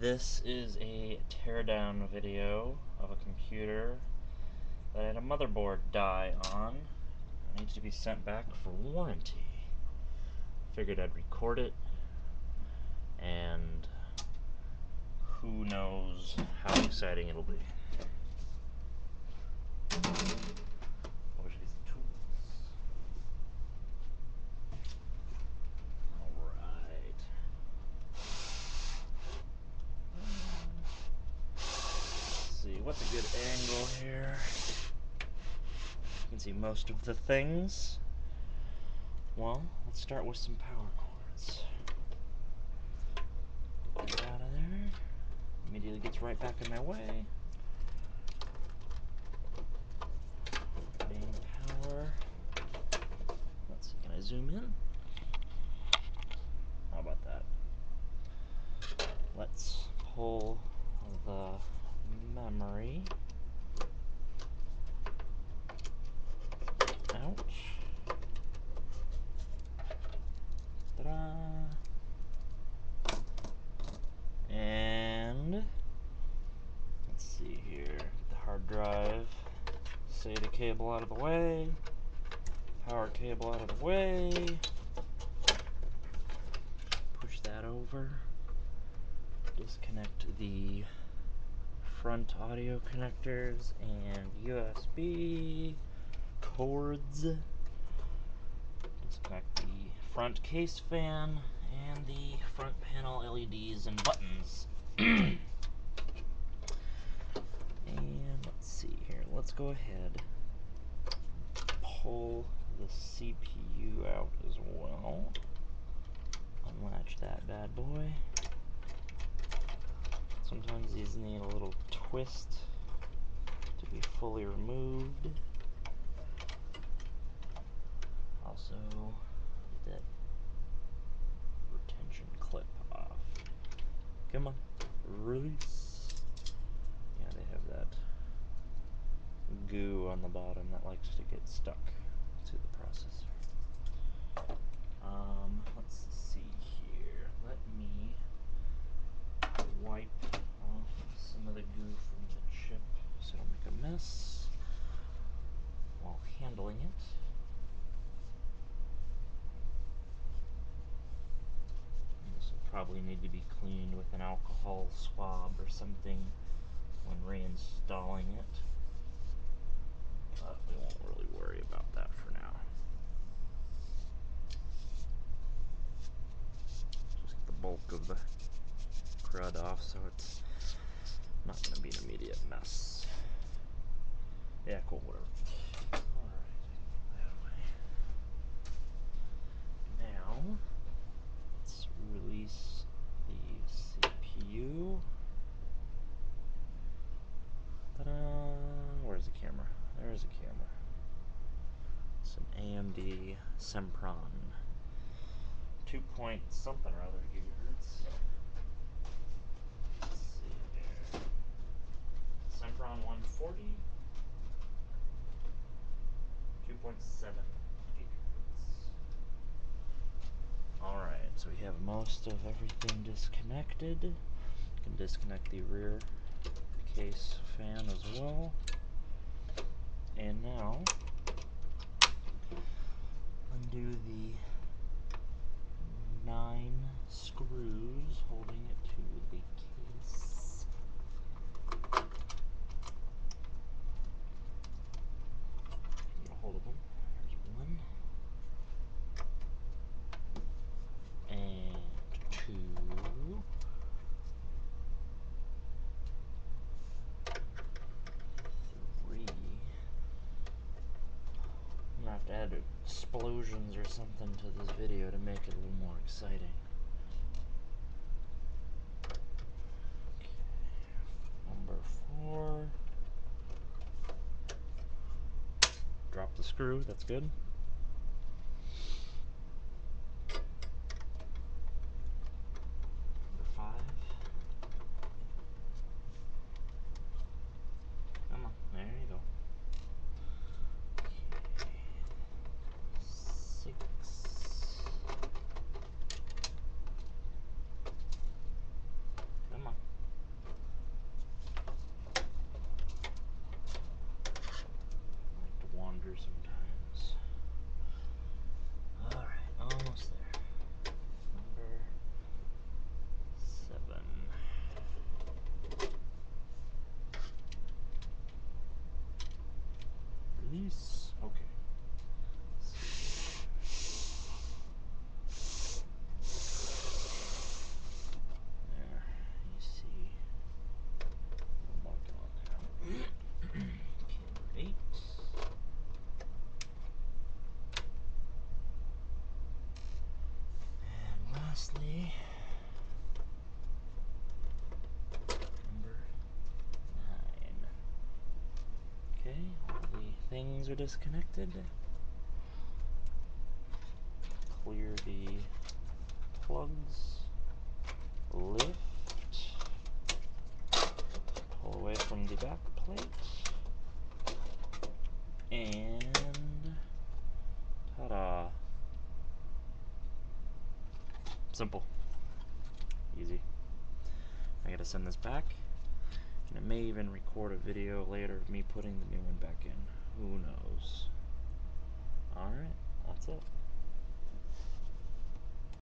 This is a teardown video of a computer that had a motherboard die on. It needs to be sent back for warranty. Figured I'd record it, and who knows how exciting it'll be. Always get some tools. Alright. Let's see, what's a good angle here? You can see most of the things. Well, let's start with some power cords. Get that out of there. Immediately gets right back in my way. Main power. Let's see, can I zoom in? How about that? Let's pull the memory out. Ta-da! And let's see here. Get the hard drive. SATA cable out of the way. Power cable out of the way. Push that over. Disconnect the front audio connectors and USB cords. Disconnect the front case fan and the front panel LEDs and buttons. And let's see here. Let's go ahead. Pull the CPU out as well. Unlatch that bad boy. Sometimes these need a little twist to be fully removed. Also, get that retention clip off. Come on, release. Yeah, they have that goo on the bottom that likes to get stuck to the processor. Let's see here. Let me wipe off some of the goo from the chip so I don't make a mess while handling it. And this will probably need to be cleaned with an alcohol swab or something when reinstalling it. But we won't really worry about that for now. Just get the bulk of the crud off so it's not going to be an immediate mess. Yeah, cool, whatever. Alright, that way. Now, let's release the CPU. Ta-da! Where's the camera? There's a camera. It's an AMD Sempron 2 point something or other gigahertz. Let's see here. Sempron 140, 2.7 gigahertz. Alright, so we have most of everything disconnected. You can disconnect the rear case fan as well. And now, undo the 9 screws holding it to the case. Get a hold of them. There's one. And 2. 3. I'm gonna have to add explosions or something to this video to make it a little more exciting. Okay. Number 4. Drop the screw, that's good. Number 5. Come on, there you go. Okay. 6. Come on. lastly, number 9. Okay, all the things are disconnected. Clear the plugs. Lift. Pull away from the back plate. And ta-da. Simple. Easy. I gotta send this back. And it may even record a video later of me putting the new one back in. Who knows? Alright, that's it.